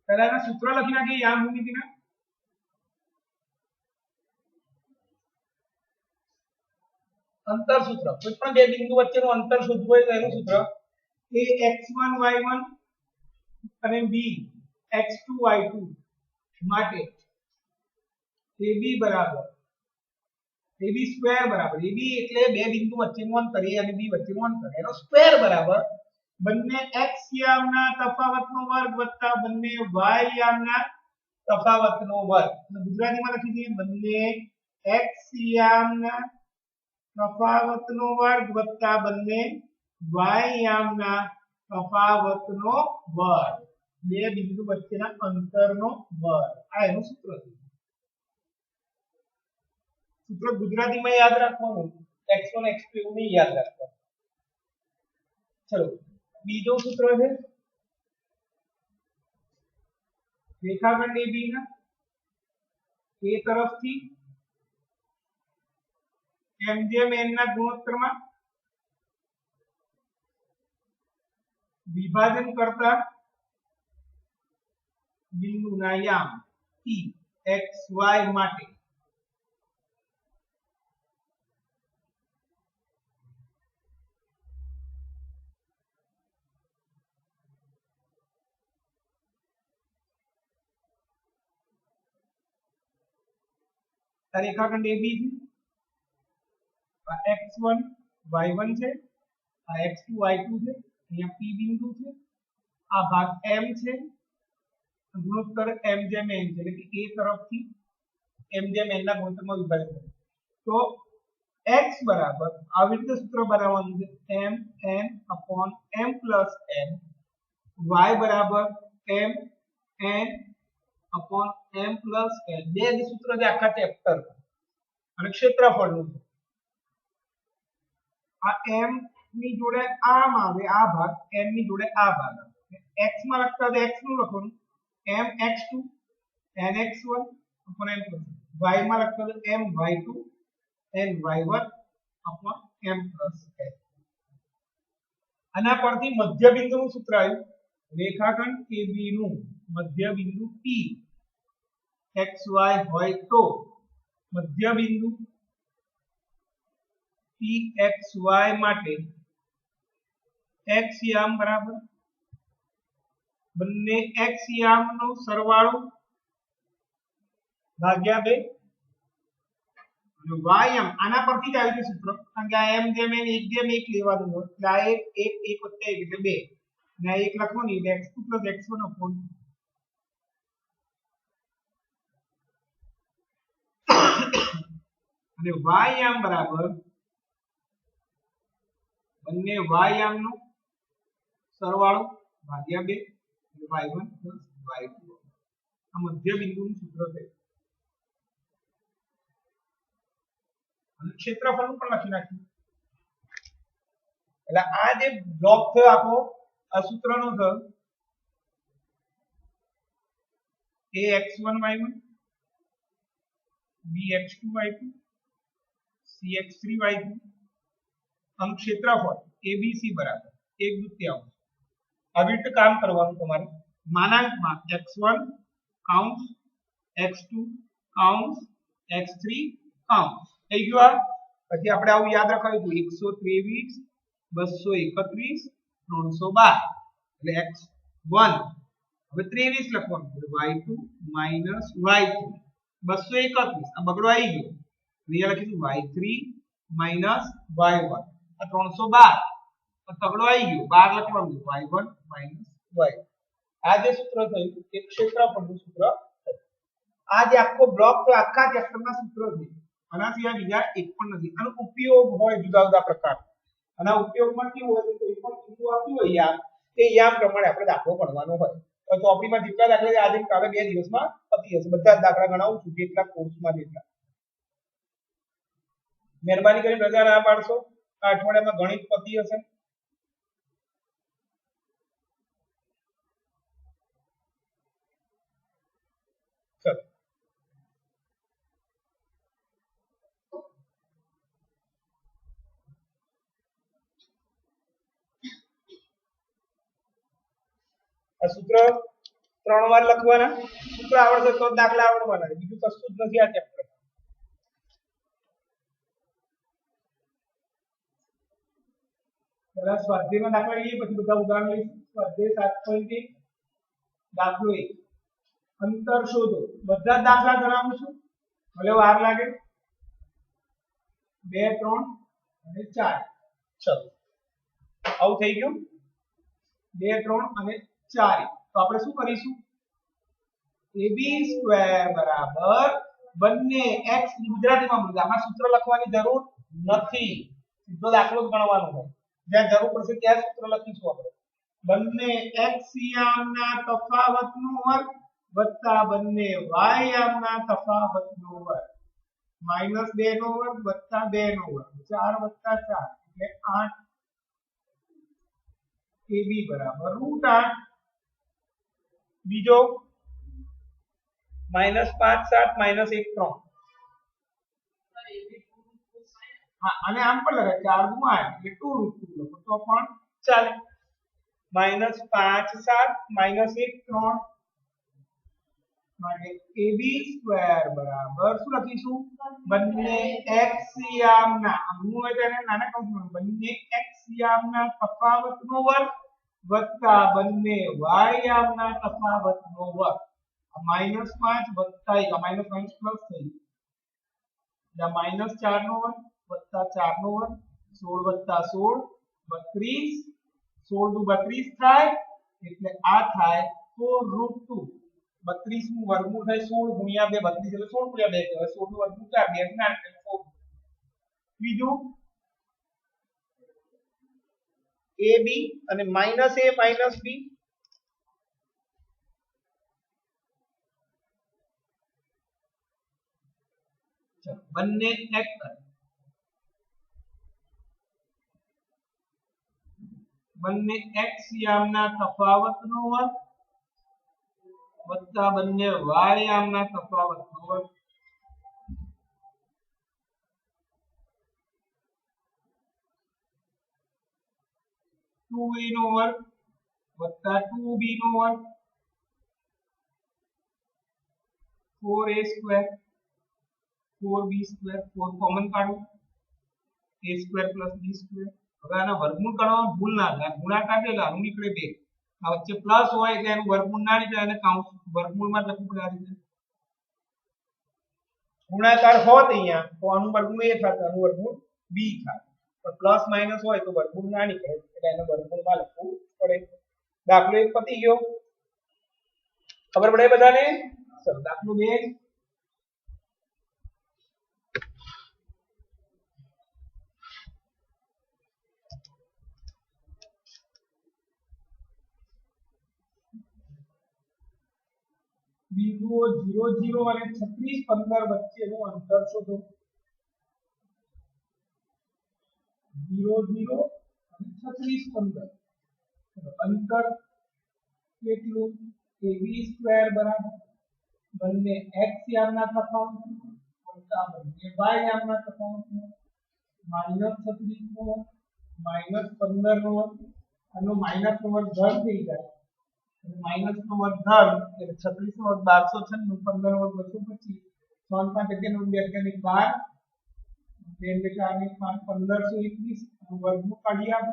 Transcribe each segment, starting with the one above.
पहला एना सूत्र लखी नाखीए याम भूमितिना अंतर सूत्र कोई पण બે બિંદુ વચ્ચેનું અંતર શોધવું હોય તો એનું સૂત્ર a x1 y1 અને b x2 y2 માટે ab બરાબર ab સ્ક્વેર બરાબર ab એટલે બે બિંદુ વચ્ચેનું અંતર a અને b વચ્ચેનું અંતર એનો સ્ક્વેર બરાબર બંને x યામના તફાવતનો વર્ગ વત્તા બંને y યામના તફાવતનો વર્ગ ગુજરાતીમાં લખી દઈએ બંને x યામના તફાવતનો વર્ગ વત્તા બંને y યામના તફાવતનો વર્ગ બે બિંદુ વચ્ચેના અંતરનો વર્ગ આ એનું સૂત્ર છે સૂત્ર ગુજરાતીમાં યાદ રાખવાનું x1 x2 એવું નહીં યાદ રાખવાનું ચલો બીજો સૂત્ર છે રેખાખંડ AB ના a તરફથી m જેમ n ના ગુણોત્તરમાં વિભાજન કરતા બિંદુના યામ P x y માટે રેખાખંડ AB છે આ x1 y1 છે આ x2 y2 છે અહીંયા P બિંદુ છે આ ભાગ m છે ગુણોત્તર m જેમ n છે એટલે કે a તરફથી m જેમ n ના ગુણોત્તરમાં વિભાજન કરે તો x બરાબર આવી રીતે સૂત્ર બનાવવાનું છે m n upon m plus n y બરાબર m n upon m plus n બે જ સૂત્ર છે આખા ચેપ્ટર અને ક્ષેત્રફળનું છે આ m ની જોડે આમ આવે આ ભાગ n ની જોડે આ ભાગ આવે x માં લખતા તો x નું લખવાનું m x2 n x1 upon n plus y માં લખતા તો m y2 n y1 upon m plus n આના પરથી મધ્ય બિંદુનું સૂત્ર આવ્યું રેખાખંડ AB નું મધ્ય બિંદુ P xy હોય તો મધ્ય બિંદુ pxy માટે x યામ બરાબર બંને x યામનો સરવાળો ભાગ્યા 2 અને y યામ આના પરથી જ આવ્યું છે સૂત્ર કારણ કે આ m જેમ n 1 જેમ 1 લેવાનું હોય એટલે આ 1 1 1 એટલે 2 અને આ 1 લખવાનું એટલે x2 x1 upon અને y યામ બરાબર બંને y યામનો સરવાળો ભાગ્યા 2 y1 y2 આ મધ્ય બિંદુનું સૂત્ર છે અને ક્ષેત્રફળનું પણ લખી નાખ્યું એટલે આ જે બ્લોક છે આખો આ સૂત્રનો છે a x1 y1 b x2 y2 c x3 y2 આમ ક્ષેત્રફળ abc બરાબર 1/2 આવી રીતે કામ કરવાનું તમારે માનાંકમાં x1 કાઉન્સ x2 કાઉન્સ x3 કાઉન્સ થઈ ગયું આ પછી આપણે આવું યાદ રાખાયું હતું 123 231 312 એટલે x1 હવે 23 લખવાનું y2 y3 231 આ બગડો આવી ગયો અહીંયા લખીશું y3 y1 આ 312 આ તગડો આવી ગયો 12 લખવાનું y1 y આ જે સૂત્ર થયું એ ક્ષેત્રફળનું સૂત્ર થયું આ જે આખો બ્લોક છે આખા ચેપ્ટરના સૂત્રો છે આના સિવાય બીજા એક પણ નથી આનો ઉપયોગ હોય જુદા જુદા પ્રકાર આના ઉપયોગમાં કેવું હોય કોઈ પણ બિંદુ આપ્યું હોય યામ તે યામ પ્રમાણે આપણે દાખલો ગણવાનો હોય તો ચોપડીમાં જેટલા દાખલા છે આજે કાલે 2 દિવસમાં પતી જશે બધા જ દાખલા ગણાવું છું જેટલા કોર્સમાં જેટલા મહેરબાની કરીને રજા ના પાડશો આ અઠવાડિયામાં ગણિત પતી હશે ચલો આ સૂત્ર 3 વાર લખવાના સૂત્ર આવડશે તો દાખલા આવડવાના બીજું કશું જ નથી આ ચેપ્ટર પહેલા સ્વાધ્યાયનો દાખલા લઈએ પછી બધા ઉદાહરણ લઈશું સ્વાધ્યાય 7.1 દાખલો 1 અંતર શોધો બધા દાખલા ગણાવું છું ભલે વાર લાગે 2 3 અને 4 ચલો આવું થઈ ગયું 2 3 અને 4 તો આપણે શું કરીશું ab² બરાબર બંને x ગુજરાતીમાં બોલો આમાં સૂત્ર લખવાની જરૂર નથી સીધો દાખલો જ ગણવાનો હોય જ્યાં જરૂર પડશે ત્યાં સૂત્ર લખીશું આપણે બંને x યામના તફાવતનો વર્ગ વત્તા બંને y યામના તફાવતનો વર્ગ -2 નો વર્ગ વત્તા 2 નો વર્ગ 4 વત્તા 4 એટલે 8 ab બરાબર √8 બીજો -5 7 -1 3 હા અને આમ પણ લખાય 4 * 8 એટલે 2 √2 લખો તો પણ ચાલે -5 7 -1 3 માટે ab² બરાબર શું લખીશું બંને x યામના આમનું હોય તેને નાના કૌંસમાં બંને x યામના તફાવતનો વર્ગ વત્તા બંને y યામના તફાવતનો વર્ગ -5 વત્તા 1 -5 પ્લસ થઈ -4 નો વર્ગ વત્તા 4 નો વર્ગ 16 વત્તા 16 32 16 * 32 થાય એટલે આ થાય 4√2 32 નું વર્ગમૂળ થાય 16 * 2 32 એટલે 16 * 2 કહેવાય 16 નું વર્ગમૂળ 4 2 ના એટલે 4 બીજું ab અને -a - b બંને x બંને x યામના તફાવતનો વર્ગ વત્તા બંને y યામના તફાવતનો વર્ગ 2a નો વર્ગ વત્તા 2b નો વર્ગ 4a² 4b² 4 કોમન કાઢો a² + b² હવે આના વર્ગમૂળ કાઢવામાં ભૂલ ના થાય ગુણાકાર એટલે આનું નીકળે 2 આ વચ્ચે પ્લસ હોય એટલે એનું વર્ગમૂળ ના નીકળે અને કાઉન્સ વર્ગમૂળમાં લખવું પડે આ રીતે ગુણાકાર હોત અહીંયા તો આનું વર્ગમૂળ a થાત આનું વર્ગમૂળ b થાત પણ પ્લસ માઈનસ હોય તો વર્ગમૂળ ના નીકળે એટલે એનું વર્ગમૂળમાં લખવું પડે દાખલો 1 પતી ગયો ખબર પડે બધાને ચલો દાખલો 2 બિંદુઓ 0 0 અને 36 15 વચ્ચેનું અંતર શોધો 0 0 અને 36 15 અંતર કેટલું ab² બરાબર બંને x યામના તફાવત વત્તા બંને y યામના તફાવત -36 નો -15 નો આનો માઈનસ નો વર્ગ ઘન થઈ જાય माइनस નો વર્ગ ઘન એટલે 36 નો વર્ગ 1296 15 નો વર્ગ 225 3 5 11 2 12 2 4 5 1521 નું વર્ગમૂળ કાઢી આપ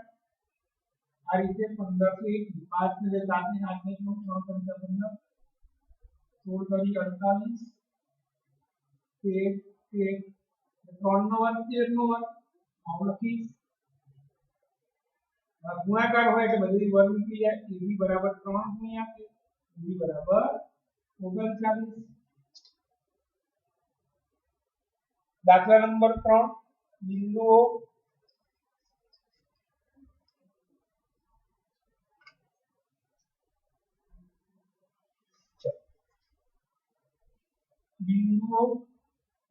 આ રીતે 1521 5 ને 7 ને 8 ને 9 3 15 16 48 13 3 નો વર્ગ 13 નો વર્ગ આવ લખીશ ગુણાકાર હોય એટલે બધી વર્ગ નીકળી જાય ab બરાબર 3 ગુણ્યા ab બરાબર 39 દાખલા નંબર 3 બિંદુઓ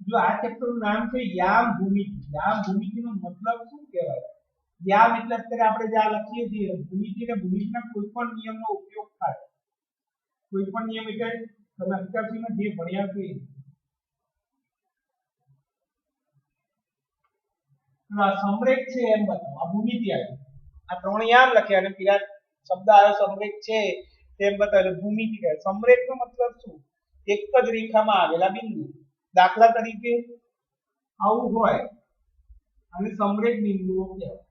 જો આ ચેપ્ટર નું નામ છે યામ ભૂમિતિનો મતલબ શું કહેવાય યામ એટલે અત્યારે આપણે જે આ લખીએ છીએ ભૂમિતિ અને ભૂમિતિના કોઈ પણ નિયમનો ઉપયોગ થાય કોઈ પણ નિયમ એટલે તમે અત્યાર સુધીમાં જે ભણ્યા છે સમરેખ છે એમ બતાવો આ ભૂમિતિ આવી આ ત્રણ યામ લખ્યા અને પેલા શબ્દ આવ્યો સમરેખ છે તેમ બતાવેલું ભૂમિતિ કહે સમરેખનો મતલબ શું એક જ રેખામાં આવેલા બિંદુ દાખલા તરીકે આવું હોય અને સમરેખ બિંદુઓ કહેવાય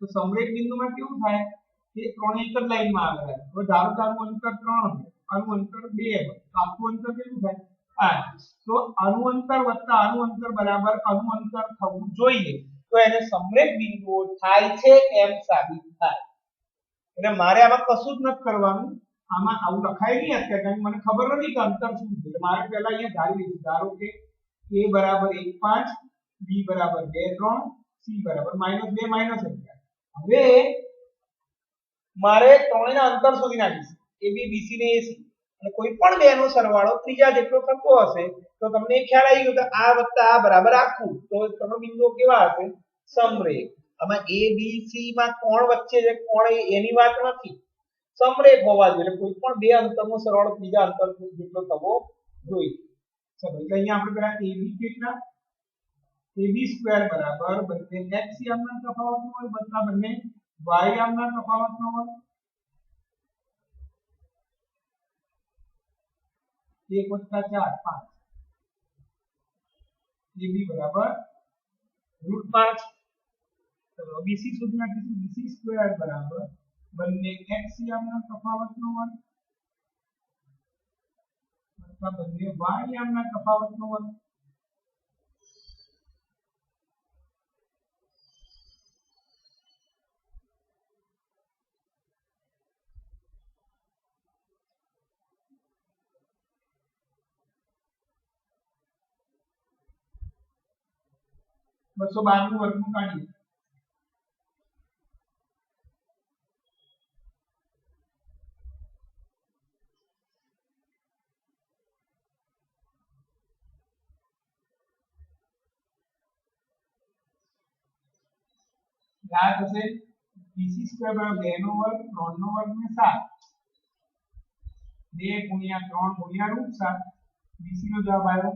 તો સમરેખ બિંદુમાં કેવું થાય કે ત્રણ એક જ લાઈનમાં આવેલા છે હવે ધારો કે આનું અંતર 3 હોય આનું અંતર 2 હોય તો આખું અંતર કેટલું થાય 5 તો આનું અંતર વત્તા આનું અંતર બરાબર આનું અંતર થવું જોઈએ તો એને સમરેખ બિંદુઓ થાય છે એમ સાબિત થાય એટલે મારે આમાં કશું જ નથી કરવાનું આમાં આવું લખાય નહીં અત્યારે કારણ કે મને ખબર નથી કે અંતર શું છે એટલે મારે પહેલા અહીંયા ધારી લીધું ધારો કે a બરાબર 1 5 b બરાબર 2 3 c બરાબર -2 -1 હવે મારે ત્રણેયના અંતર શોધી નાખીશું ab bc ને ac અને કોઈ પણ બે નો સરવાળો ત્રીજા જેટલો થતો હશે તો તમને ખ્યાલ આવી ગયો કે આ વત્તા આ બરાબર આખું તો ત્રણ બિંદુઓ કેવા હશે સમરેખ આમાં a b c માં કોણ વચ્ચે છે કોણ એની વાત નથી સમરેખ હોવા જોઈએ એટલે કોઈ પણ બે અંતરનો સરવાળો ત્રીજા અંતર જેટલો થવો જોઈએ ચલો એટલે અહીંયા આપણે પેલા ab કેટલા ab² બરાબર બંને x યામના તફાવતનો હોય બદલા બંને y યામના તફાવતનો હોય 1 + 4 5 ab બરાબર √5 ચલો bc સુધી નાખીશું bc² બરાબર બંને x યામના તફાવતનો હોય અથવા બંને y યામના તફાવતનો હોય બસો 12 નું વર્ગમૂળ કાઢીએ યાદ હશે bc² બરાબર 2 નો વર્ગ 3 નો વર્ગ ને 7 2 * 3 * √7 bc નો જવાબ આવ્યો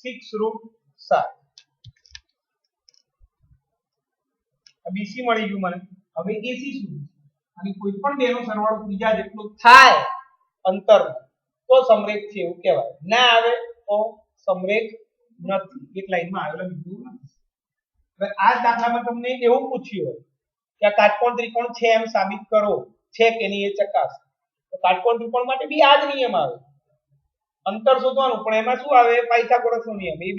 6√7 bc મળી ગયું મને હવે ac શું અને કોઈ પણ બે નો સરવાળો ત્રીજા જેટલો થાય અંતર તો સમરેખ છે એવું કહેવાય ના આવે તો સમરેખ નથી એક લાઈનમાં આવેલા બિંદુ નથી હવે આ દાખલામાં તમને એવું પૂછ્યું હોય કે આ કાટકોણ ત્રિકોણ છે એમ સાબિત કરો છે કે નહીં એ ચકાસો તો કાટકોણ ત્રિકોણ માટે બી આ જ નિયમ આવે અંતર શોધવાનું પણ એમાં શું આવે પાયથાગોરસનો નિયમ ab²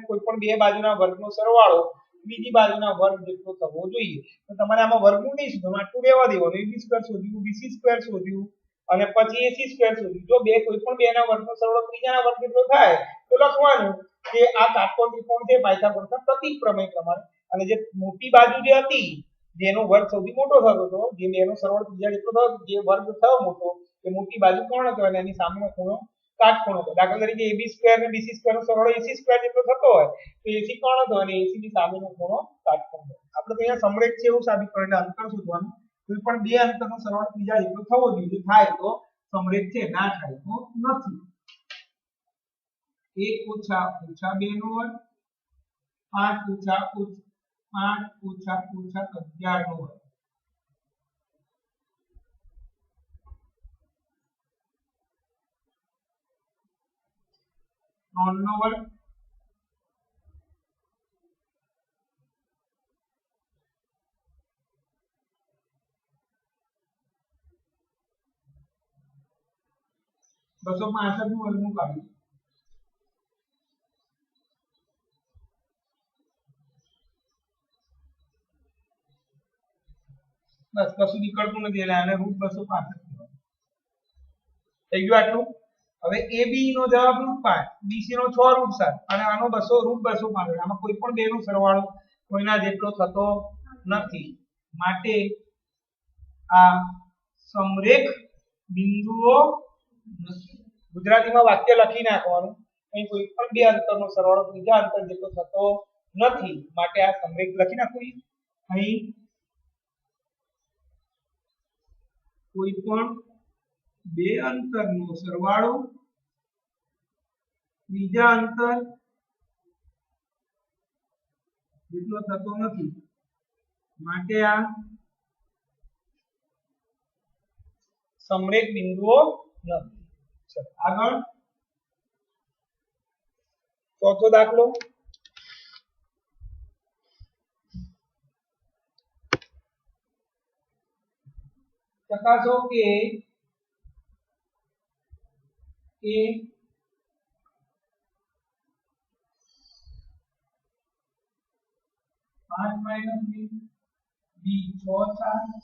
કોઈ પણ બે બાજુના વર્ગનો સરવાળો બીજી બાજુના વર્ગ જેટલો થવો જોઈએ તો તમારે આમાં વર્ગમૂળ નહીં શોધવાનું આટલું રહેવા દેવાનું ab² શોધ્યું bc² શોધ્યું અને પછી ac² શોધ્યું જો બે કોઈ પણ બેના વર્ગનો સરવાળો ત્રીજાના વર્ગ જેટલો થાય તો લખવાનું કે આ કાટકોણ ત્રિકોણ છે પાયથાગોરસના પ્રતીક પ્રમેય પ્રમાણે અને જે મોટી બાજુ જે હતી જેનો વર્ગ સૌથી મોટો થતો હતો જે બેનો સરવાળો ત્રીજા જેટલો થયો જે વર્ગ થયો મોટો એ મોટી બાજુ કોણ કહેવાય એની સામેનો ખૂણો કાટકોણ હતો દાખલા તરીકે ab² અને bc² નો સરવાળો ac² જેટલો થતો હોય તો ac કોણ હતો અને ac ની સામેનો ખૂણો કાટકોણ હતો આપણે તો અહીંયા સમરેખ છે એવું સાબિત કરીને અંતર શોધવાનું કોઈ પણ બે અંતરનો સરવાળો ત્રીજા જેટલો થવો જોઈએ થાય તો સમરેખ છે ના થાય તો નથી 1 - - 2 નો વર્ગ 5 - - 11 નો વર્ગ નો વર્ગ બસો 65 નું વર્ગમૂળ કાઢ્યું બસ કશું નીકળતું નથી એટલે આને √265 કહેવાય થઈ ગયું આટલું હવે ab નો જવાબ √5 bc નો 6√7 અને આનો 200 √265 આમાં કોઈ પણ બે નો સરવાળો કોઈના જેટલો થતો નથી માટે આ સમરેખ બિંદુઓ ગુજરાતીમાં વાક્ય લખી નાખવાનું અહીં કોઈ પણ બે અંતરનો સરવાળો ત્રીજા અંતર જેટલો થતો નથી માટે આ સમરેખ લખી નાખવું અહીં કોઈ પણ બે અંતરનો સરવાળો ત્રીજા અંતર જેટલો થતો નથી માટે આ સમરેખ બિંદુઓ નથી. ચલો આગળ ચોથો દાખલો. ચકાસો કે A 5 minus B, B 6 4,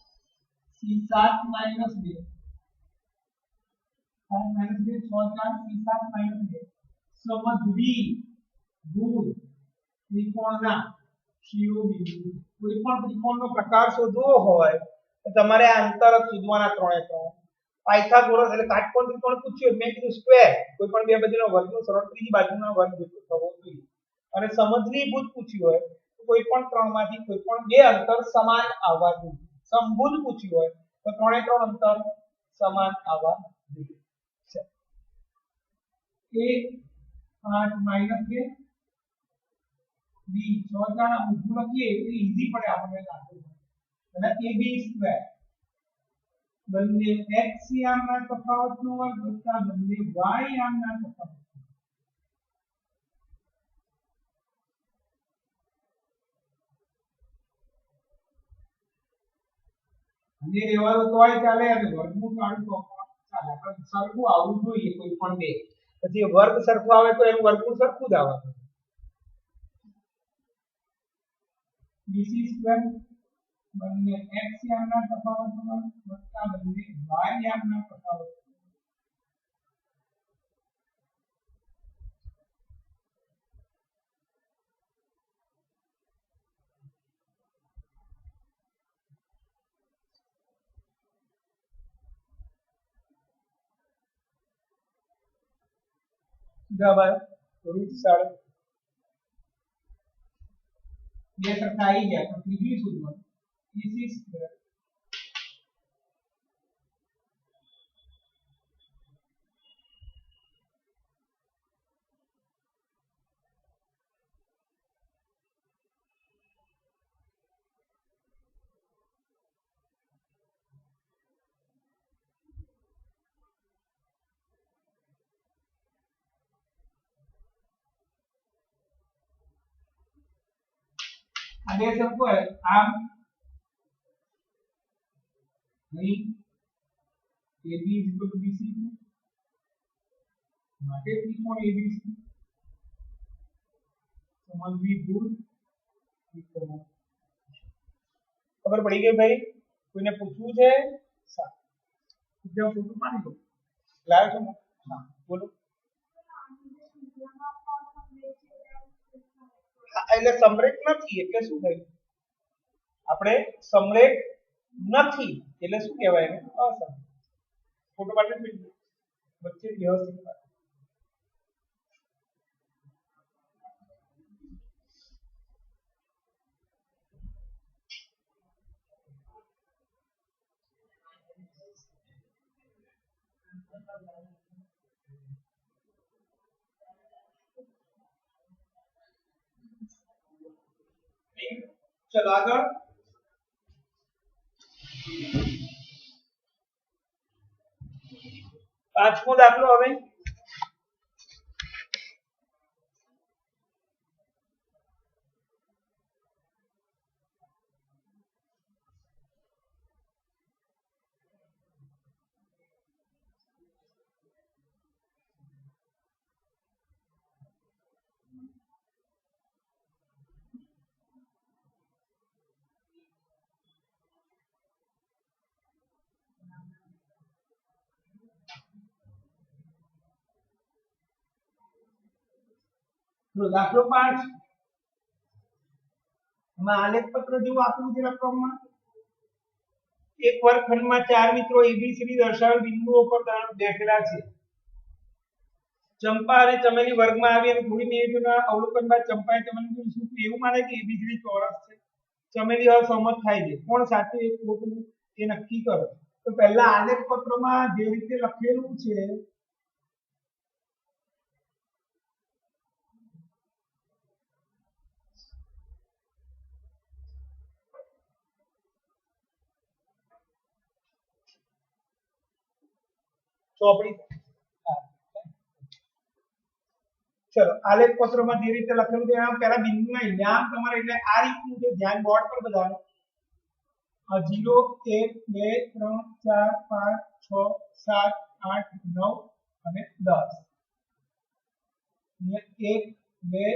C 7 minus 2, 5 minus 2 6 4, C 7 minus 2 સમદ્વિ ભુજ ત્રિકોણના શિરોબિંદુ. કોઈ પણ ત્રિકોણનો પ્રકાર શોધવો હોય તો તમારે આ અંતર શોધવાના ત્રણે ત્રણ. પાયથાગોરસ એટલે કાટકોણ ત્રિકોણ પૂછ્યો મેં કીધું સ્ક્વેર કોઈ પણ બે બાજુનો વર્ગનો સરળ ત્રીજી બાજુના વર્ગ જેટલો થવો જોઈએ. અને સમદ્વિભુજ પૂછ્યું હોય તો કોઈ પણ ત્રણમાંથી કોઈ પણ બે અંતર સમાન આવવા જોઈએ. સમભુજ પૂછ્યું હોય તો ત્રણે ત્રણ અંતર સમાન આવવા જોઈએ. A 5 માઈનસ 2 B 6 4 આ ઊભું લખીએ એટલે ઈઝી પડે આપણને દાખલો. અને AB સ્ક્વેર બંને x યામના તફાવતનો વર્ગ વત્તા બંને y યામના તફાવત. અને રહેવાનું તોય ચાલે અને વર્ગમૂળ કાઢું તો ચાલે પણ સરખું આવવું જોઈએ કોઈ પણ બે. પછી વર્ગ સરખો આવે તો એનું વર્ગમૂળ સરખું જ આવવાનું. BC સ્ક્વેર બંને x યામના તફાવતનો વર્ગ વત્તા બંને y યામના તફાવત. બરાબર રૂટ 7 બે સરખા આવી ગયા પણ ત્રીજું શોધવાનું. BC સ્ક્વેર आगे सबको आम नहीं AB BC માટે ત્રિકોણ ABC સમદ્વિભુજ ત્રિકોણ. ખબર પડી ગઈ ભાઈ? કોઈને પૂછવું છે? સારું ફોટો પાડી દો. લાવ્યો છો? હા બોલો. એટલે સમરેખ નથી એટલે શું થયું? આપણે સમરેખ નથી એટલે શું કહેવાય એને? અસમરેખ. ફોટો પાડી દો વચ્ચે વ્યવસ્થિત. चलो આગળ. પાંચમો દાખલો હવે. દાખલો 5 માં આલેખ પત્ર જેવું આપેલું છે રકમમાં. એક વર્ગખંડમાં ચાર મિત્રો એબીસીડી દર્શાવેલ બિંદુઓ પર બેઠેલા છે. ચંપા અને ચમેલી વર્ગમાં આવી અને થોડી મિનિટોના અવલોકન બાદ ચંપાએ ચમેલીને શું એવું માને કે એબીસીડી ચોરસ છે. ચમેલી અસહમત થાય છે. કોણ સાચું એક ખોટું એ નક્કી કરો. તો પહેલા આલેખ પત્રમાં જે રીતે લખેલું છે ચોપડી ચલો આલેખ પત્રમાં જે રીતે લખેલું છે એના પહેલા બિંદુના યામ તમારે એટલે આ રીતનું છે ધ્યાન બોર્ડ પર બધાનું 0 1 2 3 4 5 6 7 8 9 અને 10 1 2 3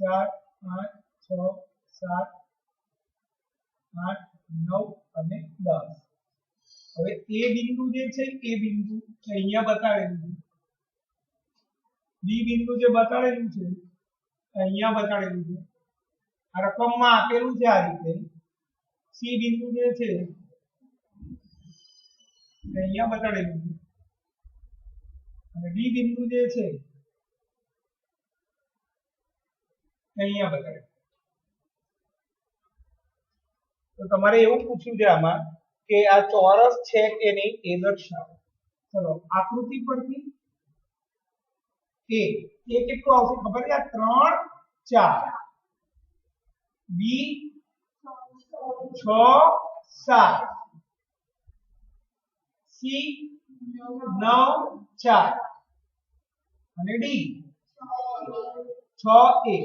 4 5 6 7 8 9 અને 10 હવે એ બિંદુ જે છે એ બિંદુ અહીંયા બતાવેલું છે બી બિંદુ જે બતાવેલું છે અહીંયા બતાવેલું છે આ રકમમાં આપેલું છે આ રીતે સી બિંદુ જે છે અહીંયા બતાવેલું છે અને ડી બિંદુ જે છે અહીંયા બતાવેલું તો તમારે એવું પૂછ્યું છે આમાં કે આ ચોરસ છે કે નહીં એ દર્શાવો ચલો આકૃતિ પરથી એ કેટલું આવશે ખબર છે 3 4 બી 6 7 સી 9 4 અને ડી 6 1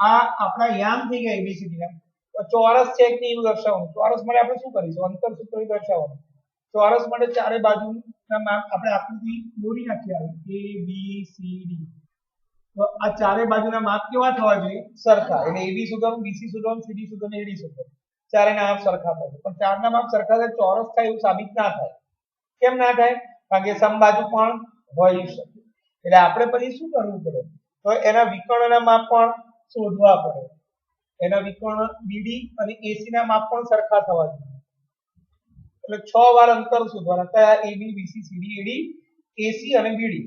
આ આપણા યામ થઈ ગયા એબીસીડી ના ચોરસ છે કે નહીં દર્શાવવાનું ચોરસ માટે આપણે શું કરીશું અંતર સૂત્ર દર્શાવવાનું ચોરસ માટે ચારે બાજુના માપ આપણે આકૃતિ દોરી નાખીએ એ બી સી ડી તો આ ચારે બાજુના માપ કેવા થવા જોઈએ સરખા એટલે એબી શોધવાનું બીસી શોધવાનું સીડી શોધવાનું એડી શોધવાનું ચારેના માપ સરખા થાય પણ ચારના માપ સરખા થાય ચોરસ થાય એવું સાબિત ના થાય કેમ ના થાય કારણ કે સમબાજુ પણ હોઈ શકે એટલે આપણે પછી શું કરવું પડે તો એના વિકર્ણના માપ પણ શોધવા પડે એના વિકર્ણ બીડી અને એસી ના માપ પણ સરખા થવા જોઈએ એટલે 6 વાર અંતર શોધવાના કયા એબી બીસી સીડી એડી એસી અને બીડી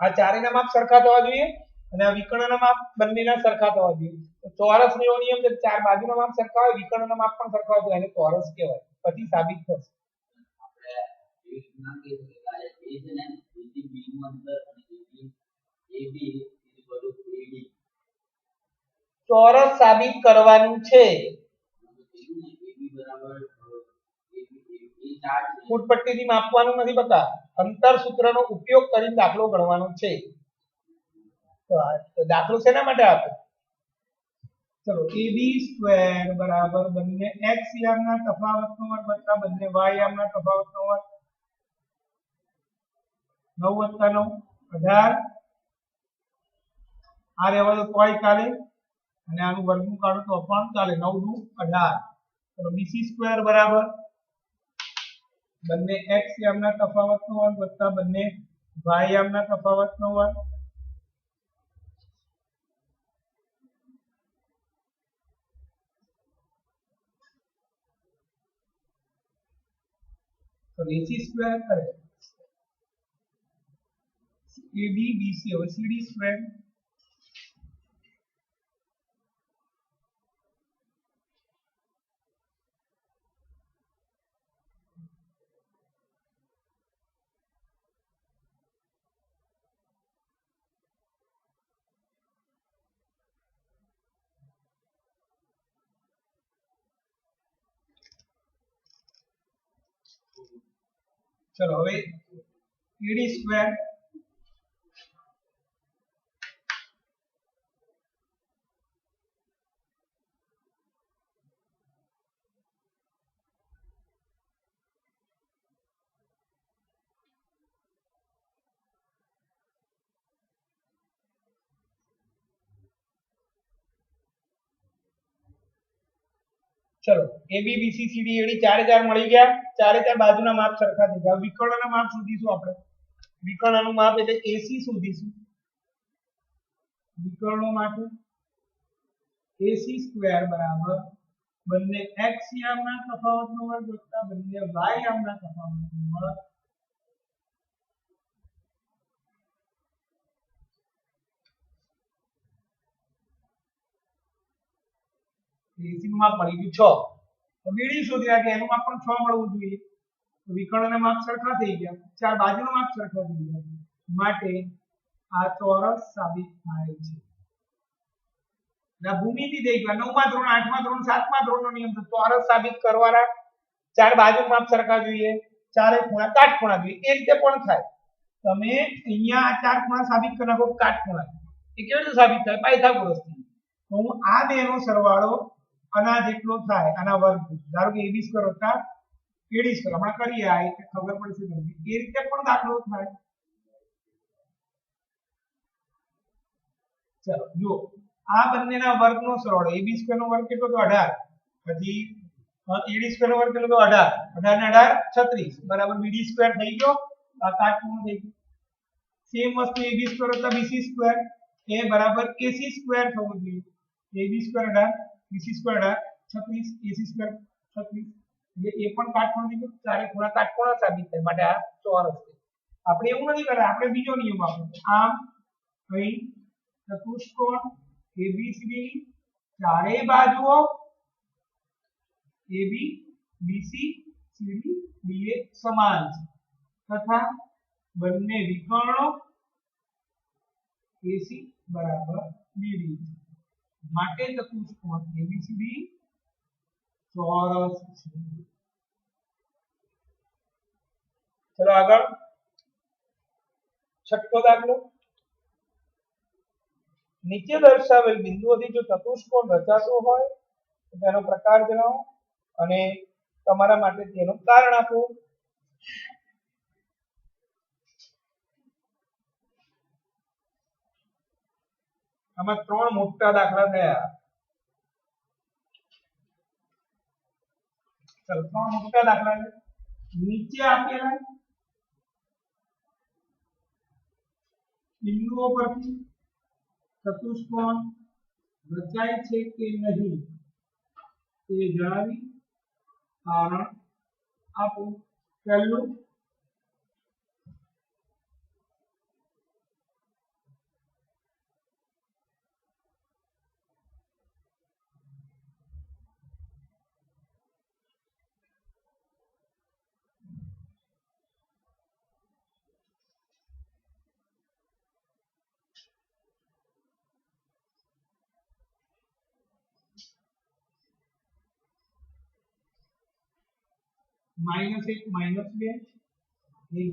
આ ચારેના માપ સરખા થવા જોઈએ અને આ વિકર્ણના માપ બંનેના સરખા થવા જોઈએ તો ચોરસ નો નિયમ છે ચાર બાજુના માપ સરખા હોય વિકર્ણના માપ પણ સરખા હોય એને ચોરસ કહેવાય પછી સાબિત થશે આપણે એક ના કે એ છે ને બીજી બીનું અંતર અને એબી એડી ચોરસ સાબિત કરવાનું છે ફૂટપટ્ટીથી માપવાનું નથી બતા અંતર સૂત્રનો ઉપયોગ કરીને દાખલો ગણવાનો છે તો દાખલો શેના માટે આપે ચલો ab² બરાબર બંને x યામના તફાવતનો વર્ગ વત્તા બંને y યામના તફાવતનો વર્ગ 9 + 9 18 આ રહેવા તો તોય ચાલે અને આનું વર્ગમૂળ કાઢો તો પણ ચાલે 9 * 18 તો bc² બરાબર બંને x યામના તફાવતનો વર્ગ વત્તા બંને y યામના તફાવતનો વર્ગ તો ac² કરે ab bc હવે cd² चलो હવે ed² चलो AB BC CD AD ચારે મળી ગયા ચારે ચાર બાજુના માપ સરખા થઈ ગયા વિકર્ણના માપ શોધીશું આપણે વિકર્ણનું માપ એટલે AC શોધીશું વિકર્ણો માટે AC² બરાબર બંને x યામના તફાવતનો વર્ગ વત્તા બંને y યામના તફાવતનો વર્ગ AC નું માપ મળી ગયું 6 તો બીડી શોધી રાખે એનું માપ પણ 6 મળવું જોઈએ તો વિકર્ણના માપ સરખા થઈ ગયા ચાર બાજુના માપ સરખા થઈ ગયા માટે આ ચોરસ સાબિત થાય છે ના ભૂમિતિ થઈ ગયા 9મા ધોરણ 8મા ધોરણ 7મા ધોરણનો નિયમ તો ચોરસ સાબિત કરવાના ચાર બાજુના માપ સરખા જોઈએ ચારે ખૂણા કાટખૂણા જોઈએ એ રીતે પણ થાય. તમે અહીંયા આ ચાર ખૂણા સાબિત કરી નાખો કાટખૂણા એ કેવી રીતે સાબિત થાય પાયથાગોરસથી. તો હું આ બેનો સરવાળો આના જેટલો થાય આના વર્ગ ધારો કે ab સ્ક્વેર વત્તા ad સ્ક્વેર હમણાં કરીએ આ એટલે ખબર પડશે તમને એ રીતે પણ દાખલો થાય. ચલો જુઓ આ બંનેના વર્ગનો સરવાળો ab સ્ક્વેર નો વર્ગ કેટલો તો 18 પછી ad સ્ક્વેર નો વર્ગ કેટલો તો 18 18 ને 18 36 બરાબર bd સ્ક્વેર થઈ ગયો આ કાટખૂણો થઈ ગયો. સેમ વસ્તુ ab સ્ક્વેર વત્તા bc સ્ક્વેર એ બરાબર ac સ્ક્વેર થવો જોઈએ. ab square 18 bc square 18 36 ac square 36 એટલે એ પણ કાટખૂણો થઈ ગયો. ચારે ખૂણા કાટખૂણા સાબિત થાય માટે આ ચોરસ છે. આપણે એવું નથી કરતા આપણે બીજો નિયમ વાપરવો આમ અહીં ચતુષ્કોણ ABCD ની ચારેય બાજુઓ AB BC CD DA સમાન છે તથા બંને વિકર્ણો AC બરાબર BD માટે ચતુષ્કોણ ABCD ચોરસ છે. ચલો આગળ છઠ્ઠો દાખલો નીચે દર્શાવેલ બિંદુઓથી જો ચતુષ્કોણ રચાતો હોય તો તેનો પ્રકાર જણાવો અને તમારા માટે તેનું કારણ આપો. આમાં ત્રણ મોટા દાખલા થયા. ચલો ત્રણ મોટા દાખલા છે નીચે આપેલા બિંદુઓ પરથી ચતુષ્કોણ રચાય છે કે નહીં તે જણાવી કારણ આપો. પહેલું -1 -2 1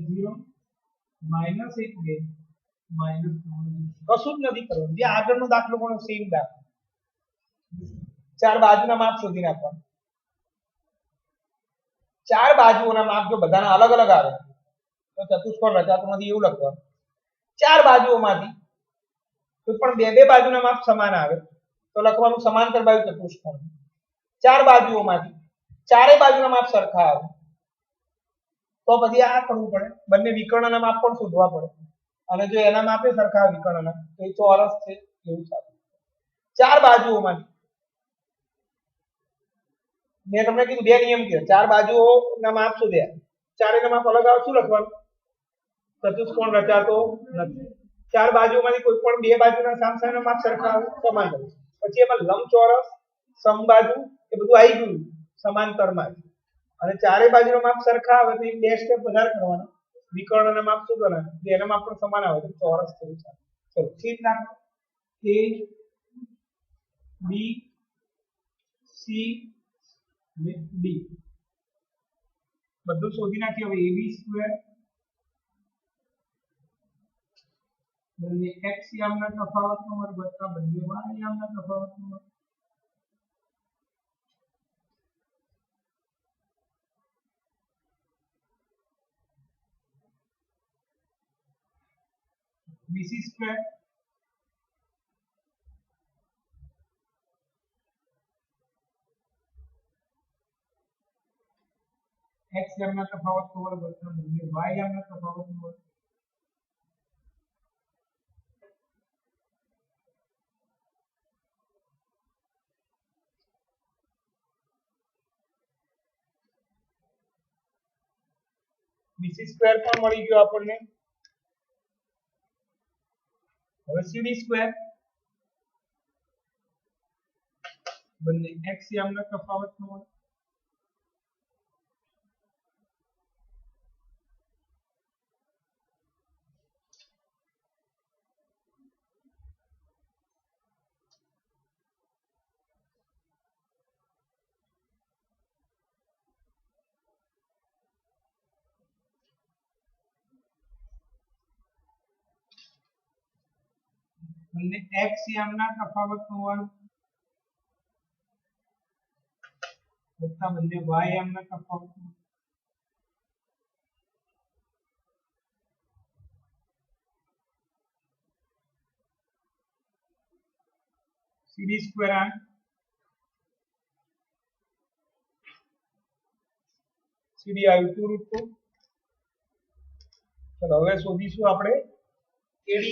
0 -1 2 -3 કશું જ નથી કરવાનું. જે આગળનો દાખલો પણ સેમ દાખલો ચાર બાજુના માપ શોધી નાખવાના. ચાર બાજુઓના માપ જો બધાના અલગ અલગ આવે તો ચતુષ્કોણ રચાતો નથી એવું લખવાનું. ચાર બાજુઓમાંથી કોઈ પણ બે બાજુના માપ સમાન આવે તો લખવાનું સમાંતર બાજુ ચતુષ્કોણ. ચાર બાજુઓમાંથી ચારે બાજુના માપ સરખા આવે તો પછી આ કરવું પડે બંને વિકર્ણના માપ પણ શોધવા પડે અને જો એના માપે સરખા વિકર્ણના તો એ ચોરસ છે એવું સાબિત. ચાર બાજુઓમાંથી મેં તમને કીધું બે નિયમ કીધા ચાર બાજુઓના માપ શોધ્યા ચારેના માપ અલગ આવે શું લખવાનું ચતુષ્કોણ રચાતો નથી. ચાર બાજુઓમાંથી કોઈ પણ બે બાજુના સામસામેના માપ સરખા આવે સમાન આવે પછી એમાં લંબચોરસ સમબાજુ એ બધું આવી ગયું સમાંતરમાં અને ચારે બાજુના માપ સરખા આવે તો બે સ્ટેપ વધારે કરવાના વિકર્ણના માપ શોધવાના એના માપ પણ સમાન આવે તો ચોરસ થયું છે. ચલો ઠીક નાખો A B C D બધું શોધી નાખીએ. હવે AB સ્ક્વેર બંને x યામના તફાવતનો વર્ગ વત્તા બંને y યામના તફાવતનો વર્ગ BC સ્ક્વેર x યામના તફાવતનો વર્ગ વત્તા બંને y યામના તફાવતનો વર્ગ BC સ્ક્વેર પણ મળી ગયો આપણને. હવે CD સ્ક્વેર બંને x યામના તફાવતનો વર્ગ બંને x યામના તફાવતનો વર્ગ વત્તા બંને y યામના તફાવતનો cd સ્ક્વેર r cd આવ્યું 2√2. ચલો હવે શોધીશું આપણે AD.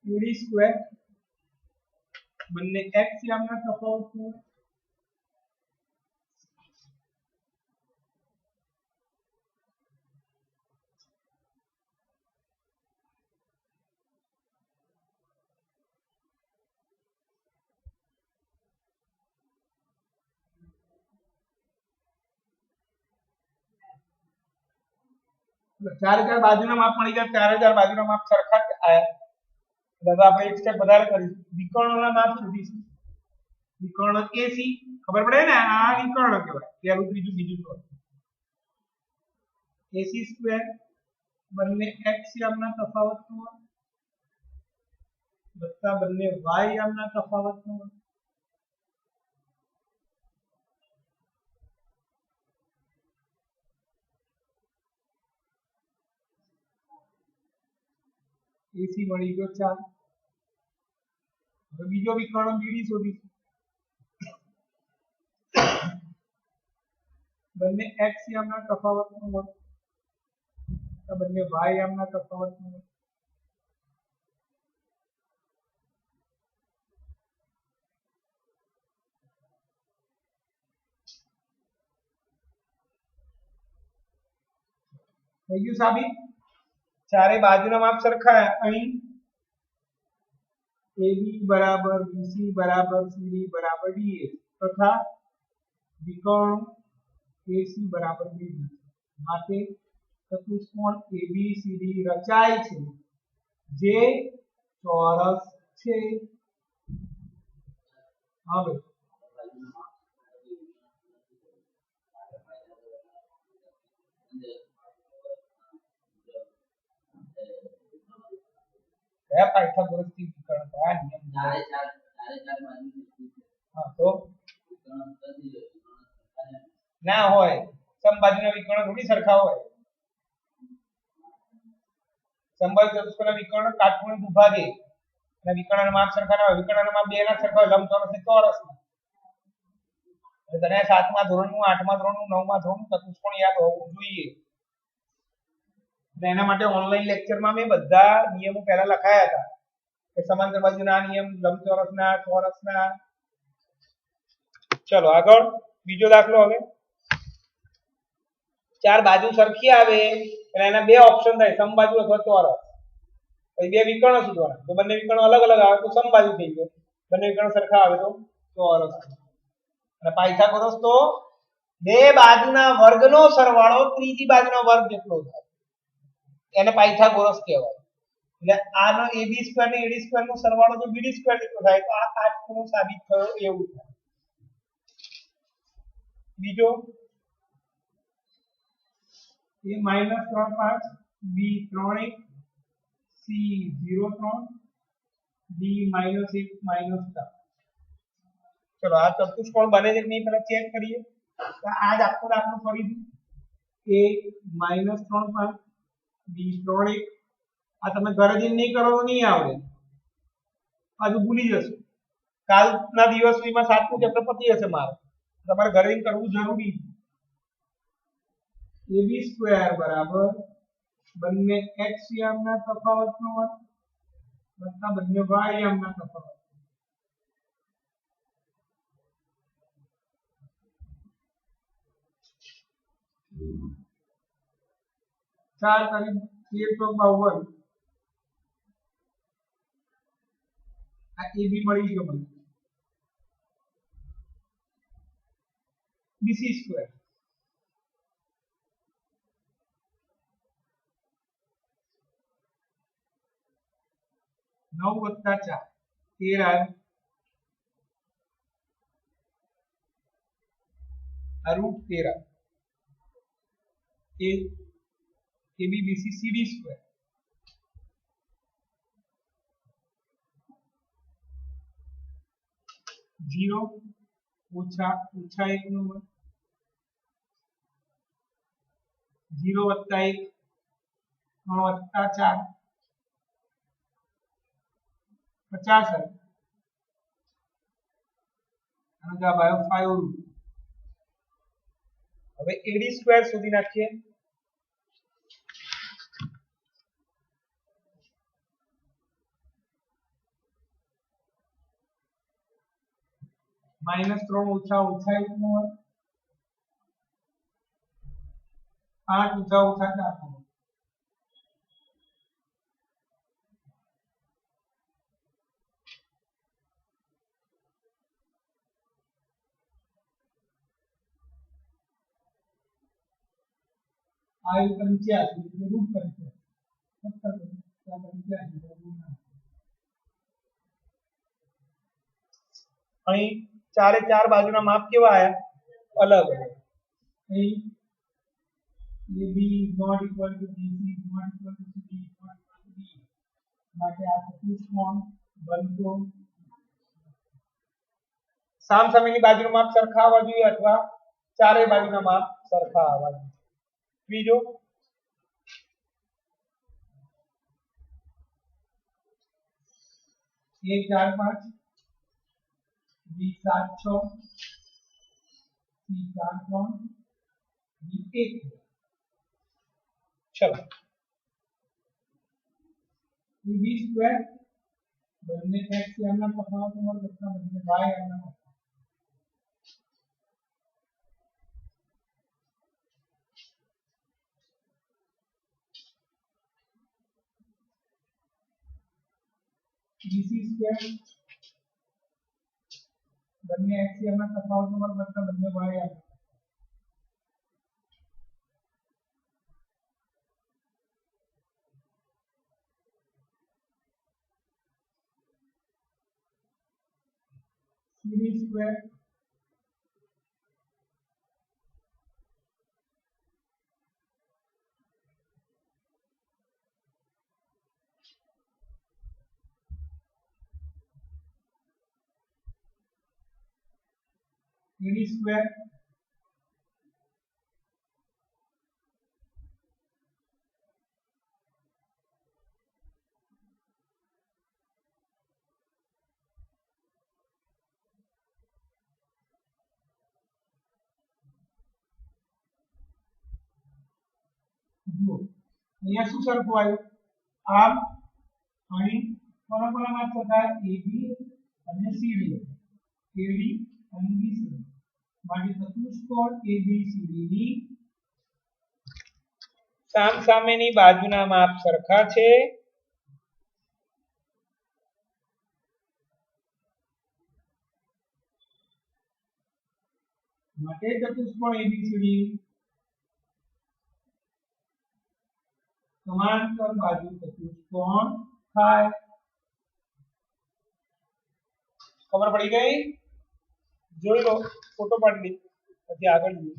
AD સ્ક્વેર બંને x યામના તફાવતનો ચાર ચાર બાજુના માપ મળી ગયા, ચારે ચાર બાજુના માપ સરખા જ આયા. હવે આપણે એક સ્ટેપ વધારે કરીશું, વિકર્ણોના માપ શોધીશું. વિકર્ણ AC ખબર પડે ને, આ વિકર્ણ કહેવાય, પહેલું ત્રીજું બીજું ચોથું. AC સ્ક્વેર બંને x યામના તફાવતનો વર્ગ વત્તા બંને y યામના તફાવતનો વર્ગ AC મળી ગયો 4. હવે બીજો વિકર્ણ BD શોધીશું. બંને x યામના તફાવતનો વર્ગ બંને y યામના તફાવતનો વર્ગ થઈ ગયું સાબિત. ચારે બાજુના માપ સરખા. અહીં AB બરાબર BC બરાબર CD બરાબર DA તથા વિકર્ણ AC બરાબર BD માટે ચતુષ્કોણ ABCD રચાય છે જે ચોરસ છે. હવે કયા પાયથાગોરસ થી વિકર્ણ કયા નિયમ ચારે ચાર બાજુ હા તો ના હોય, સમબાજુના વિકર્ણ થોડી સરખા હોય. સમબાજુ ચતુષ્કોણના વિકર્ણ કાટખૂણે દુભાગે અને વિકર્ણના માપ સરખા ના હોય. વિકર્ણના માપ બે ના સરખા હોય, લંબચોરસ ને ચોરસ. તને 7મા ધોરણનું 8મા ધોરણનું 9મા ધોરણનું ચતુષ્કોણ યાદ હોવું જોઈએ. એના માટે ઓનલાઈન લેક્ચરમાં મેં બધા નિયમો પહેલા લખાયા હતા કે સમાંતર બાજુના નિયમ, લંબચોરસના, ચોરસના. ચલો આગળ બીજો દાખલો. હવે ચાર બાજુ સરખી આવે એટલે એના બે ઓપ્શન થાય, સમબાજુ અથવા ચોરસ. પછી બે વિકર્ણ શોધવાના. તો બંને વિકર્ણ અલગ અલગ આવે તો સમબાજુ થઈ ગયો, બંને વિકર્ણ સરખા આવે તો ચોરસ. અને પાયથાગોરસ તો બે બાજુના વર્ગનો સરવાળો ત્રીજી બાજુના વર્ગ જેટલો થાય, એને પાયથાગોરસ કહેવાય. એટલે આનો AB સ્ક્વેર ને AD સ્ક્વેર નો સરવાળો જો BD સ્ક્વેર જેટલો થાય તો આ કાટખૂણો સાબિત થયો એવું થાય. બીજો A -3.5 B 3.1 C 0.3 D -1 -4. ચલો આ ચતુષ્કોણ બને છે કે નહીં પહેલા ચેક કરીએ. તો આ જ આખો દાખલો ફરીથી A -3.5 B 3.1. આ તમે ઘરે જઈને નહીં કરો તો નહીં આવડે, આજુ ભૂલી જશો. કાલના દિવસ સુધીમાં 7મું ચેપ્ટર પતી જશે. મારે તમારે ઘરે જઈને કરવું જરૂરી છે. AB સ્ક્વેર બરાબર બંને x યામના તફાવતનો વર્ગ વત્તા બંને y યામના તફાવત. ચાર કરી 13 આ AB મળી ગયો મને. BC સ્ક્વેર નવ વત્તા 4 13 આવ્યો. √13 A B B C C D square 0 ઓછા 1 નો વર્ગ 0 + 1 3 + 4 50 અને જવાબ આવ્યો 5 રૂટ। હવે એડી સ્ક્વેર શોધી નાખીએ। -3 ઓછા 1 નો વર્ગ 5 ઓછા 4 નો વર્ગ आयु 85 એટલે રૂટ 85 અહીં ચારે ચાર બાજુના માપ કેવા આયા અલગ અલગ અહીં AB is not equal to BC is not equal to CD is not equal to D માટે આ ચતુષ્કોણ બનતો સામસામેની બાજુનું માપ સરખા આવવા જોઈએ અથવા ચારે બાજુના માપ સરખા આવવા જોઈએ। બીજો A 4 5 B 7 6 C 4 3 D 1 चलो AB स्क्वायर बनने x से हमने तफावत और कितना बनने y हमने BC स्क्वायर बनने x से हमने तफावत और कितना बनने y हमने CD स्क्वायर CD स्क्वायर જો અહીંયા શું સરખું આવ્યું આમ અહીં કોના કોના માપ થતા AB અને CD AD અને BC માટે ચતુષ્કોણ ABCD ની સામસામેની બાજુના માપ સરખા છે માટે ચતુષ્કોણ ABCD समांतर बाजू चतुष्कोण थाय। खबर पड़ी गई જોઈ લો ફોટો પાડી લી પછી આગળ જોઈએ।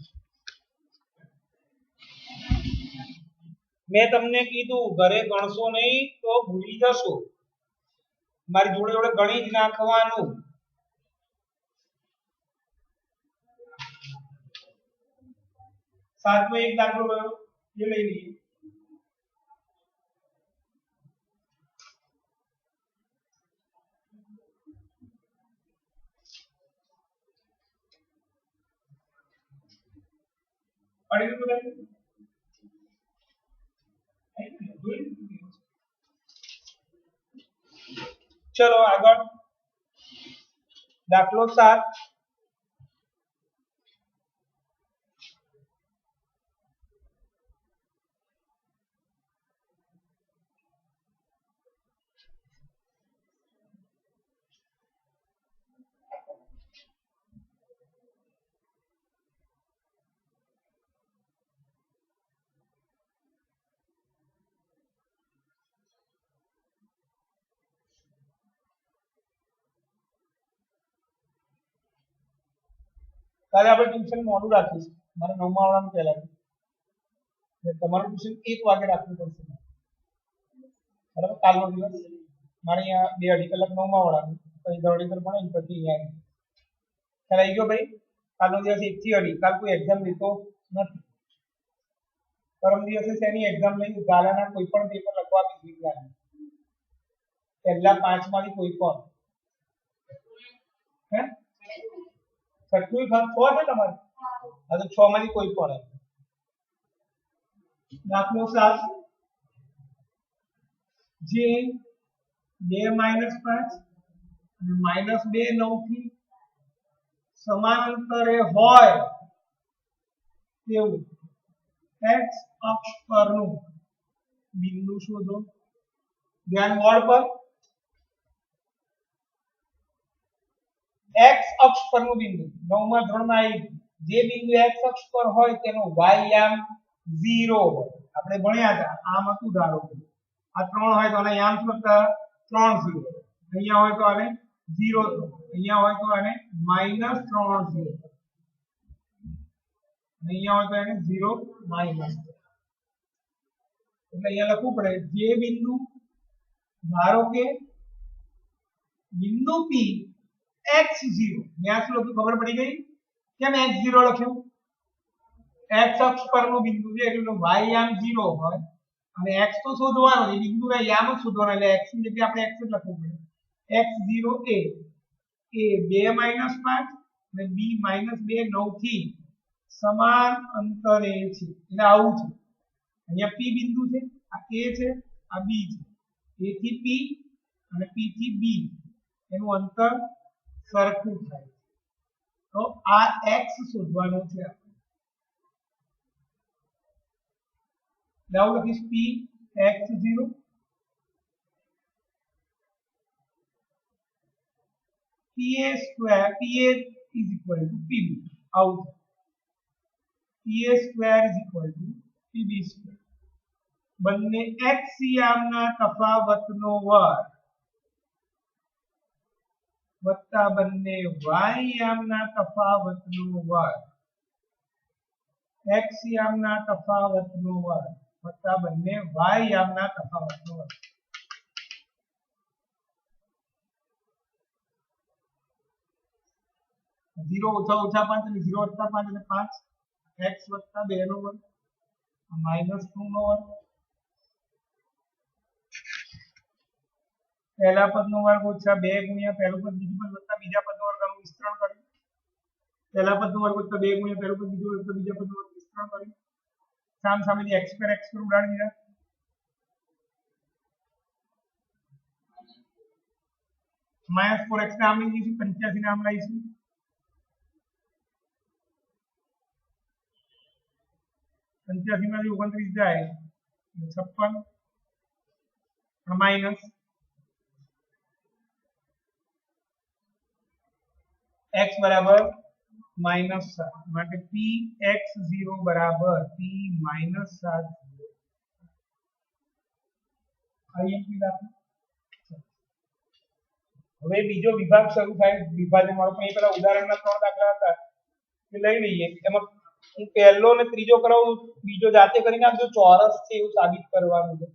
મેં તમને કીધું ઘરે ગણશો નહીં તો ભૂલી જશો મારી જોડે જોડે ગણી જ નાખવાનું। सातमो एक दाखलो कयो ये લઈ લઈએ। चलो आगे दाखलो 7 1 કાલે આપણે ટ્યુશન મોડું રાખીશું, મારે 9 વાળાનું પહેલા એટલે તમારું ટ્યુશન 1 વાગે રાખવું પડશે, બરાબર? કાલનો દિવસ મારે અહીંયા 2-2.5 કલાક 9 વાળાનું, પછી દોડી ભણે ને પછી અહીંયા ખ્યાલ આવી ગયો ભાઈ? કાલનો દિવસ 1 થી 2:30, કાલ કોઈ એક્ઝામ લેતો નથી. પરમ દિવસે શેની એક્ઝામ લઈ? ગાલાના કોઈ પણ પેપર લખવા આપી વિજ્ઞાન પહેલા 5 માંથી કોઈ પણ હે છઠ્ઠું ખાસ 6 છે તમારે? હા તો 6 માંથી કોઈ પણ. દાખલો 7 જે 2 - 5 અને -2 9 થી સમાંતરે હોય તેવું x અક્ષ પરનું બિંદુ શોધો. ધ્યાન બોર્ડ પર. x અક્ષ પરનું બિંદુ 9મા ધોરણમાં આવી જે બિંદુ x અક્ષ પર હોય તેનો y યામ 0 હોય. આપણે ભણ્યા હતા આમ હતું, ધારો કે આ 3 હોય તો આને યામ શું લખતા? 3 0. અહીંયા હોય તો આને 0 અહીંયા હોય તો આને -3 0, અહીંયા હોય તો એને 0 માઈનસ. એટલે અહીંયા લખવું પડે જે બિંદુ, ધારો કે બિંદુ P x0, ત્યાં શું લખ્યું ખબર પડી ગઈ? કેમ x0 લખ્યું? x અક્ષ પરનું બિંદુ છે એટલે y યામ 0 હોય અને x તો શોધવાનો છે, બિંદુના યામ જ શોધવાનો, એટલે x ની જગ્યાએ આપણે x જ લખવું પડે. x0 એ 2 - 5 અને b -2 9 થી સમાન અંતરે છે. એટલે આવું છે. અહીંયા p બિંદુ છે, આ a છે, આ b છે. a થી p અને p થી b એનું અંતર સરખું થાય. તો આ x શોધવાનો છે. આવું લખીશ p x0 pa² pa is equal to pb. આવું pa² is equal to pb². બંને x યામના તફાવતનો વર્ગ વત્તા બંને y યામના તફાવતનો વર્ગ, x યામના તફાવતનો વર્ગ વત્તા બંને y યામના તફાવતનો વર્ગ. -5 એટલે 0 + 5 એટલે 5, x + 2 નો વર્ગ -2 નો વર્ગ, પહેલા પદનો વર્ગ ઓછા 2 ગુણ્યા પહેલું પદ બીજું પદ વત્તા બીજા પદનો વર્ગનું વિસ્તરણ કર્યું. પહેલા પદનો વર્ગ વત્તા 2 ગુણ્યા પહેલું પદ બીજું વત્તા બીજા પદનો વર્ગ વિસ્તરણ કર્યું. સામ સામેથી x² ઉડાડી દીધા. -4x ને આમ લઈ જઈશું, 85 ને આમ લઈશું. 85 માંથી 29 જાય 56 માઈનસ x બરાબર -7 માટે p x0 બરાબર p -7. હવે બીજો વિભાગ શરૂ થાય. વિભાજન વાળો પણ એ પેલા ઉદાહરણના 3 દાખલા હતા એ લઈ લઈએ. એમાં હું પહેલો ને ત્રીજો કરાવું, બીજો જાતે કરીને આપજો. ચોરસ છે એવું સાબિત કરવાનું છે.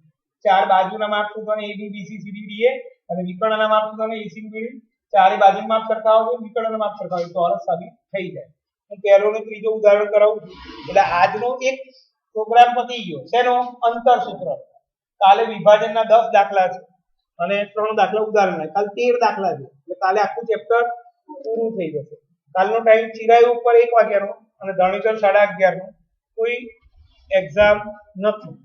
4 બાજુના માપ શોધવાના a b b c c d d a અને વિકર્ણના માપ શોધવાના a c b d. ચારે બાજુના માપ સરખા હોય, વિકર્ણના માપ સરખા હોય, ચોરસ સાબિત થઈ જાય. હું પહેલો ને ત્રીજો ઉદાહરણ કરાવું છું. એટલે આજનો એક પ્રોગ્રામ પતી ગયો. શેનો? અંતર સૂત્ર. કાલે વિભાજનના 10 દાખલા છે અને 3 દાખલા ઉદાહરણના. કાલે 13 દાખલા છે. એટલે કાલે આખું ચેપ્ટર પૂરું થઈ જશે. કાલનો ટાઈમ ચિરાયુ ઉપર 1 વાગ્યાનો અને ધણીસર 11:30 નો. કોઈ એક્ઝામ નથી.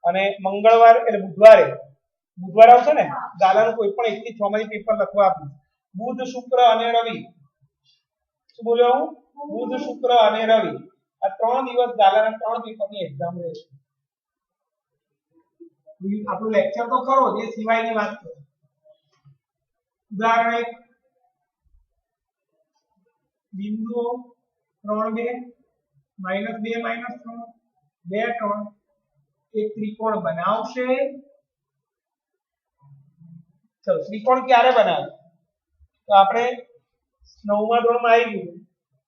અને મંગળવાર એટલે બુધવારે આવશે ને ગાલાનું કોઈ પણ 1 થી 6 માંથી પેપર લખવા આપ્યું. બુધ શુક્ર અને રવિ. શું બોલ્યો હું? બુધ શુક્ર અને રવિ આ 3 દિવસ ગાલાના 3 પેપરની એક્ઝામ રહેશે. આપણું લેક્ચર તો ખરો જે સિવાયની વાત કરો. ઉદાહરણ 1 બિંદુઓ 3 2 -2 -3 2 3 એક ત્રિકોણ બનાવશે. ચલો ત્રિકોણ ક્યારે બનાવે? તો આપણે 9મા ધોરણમાં આવી ગયું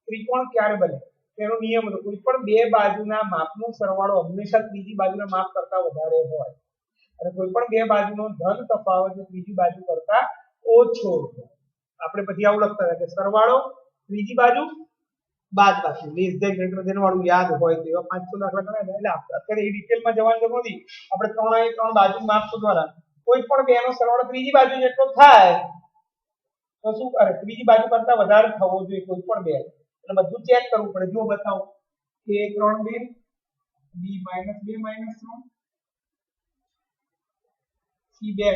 ત્રિકોણ ક્યારે બને તેનો નિયમ હતો કોઈ પણ બે બાજુના માપનો સરવાળો હંમેશા ત્રીજી બાજુના માપ કરતા વધારે હોય અને કોઈ પણ બે બાજુનો ધન તફાવત ત્રીજી બાજુ કરતા ઓછો હોય. આપણે પછી આવું લખતા હતા કે સરવાળો ત્રીજી બાજુ બાદબાકી લેસ ધેન ગ્રેટર ધેન વાળું યાદ હોય તો એવા 500 દાખલા ગણાય એટલે અત્યારે એ ડિટેલમાં જવાની જરૂર નથી. આપણે ત્રણ બાજુ માપ દ્વારા કોઈ પણ બે નો સરવાળો ત્રીજી બાજુ જેટલો થાય તો શું કરે ત્રીજી બાજુ કરતા વધારે થવો જોઈએ કોઈ પણ બે એટલે બધું ચેક કરવું પડે. જો બતાવો a 3 2 b -2 -3 c 2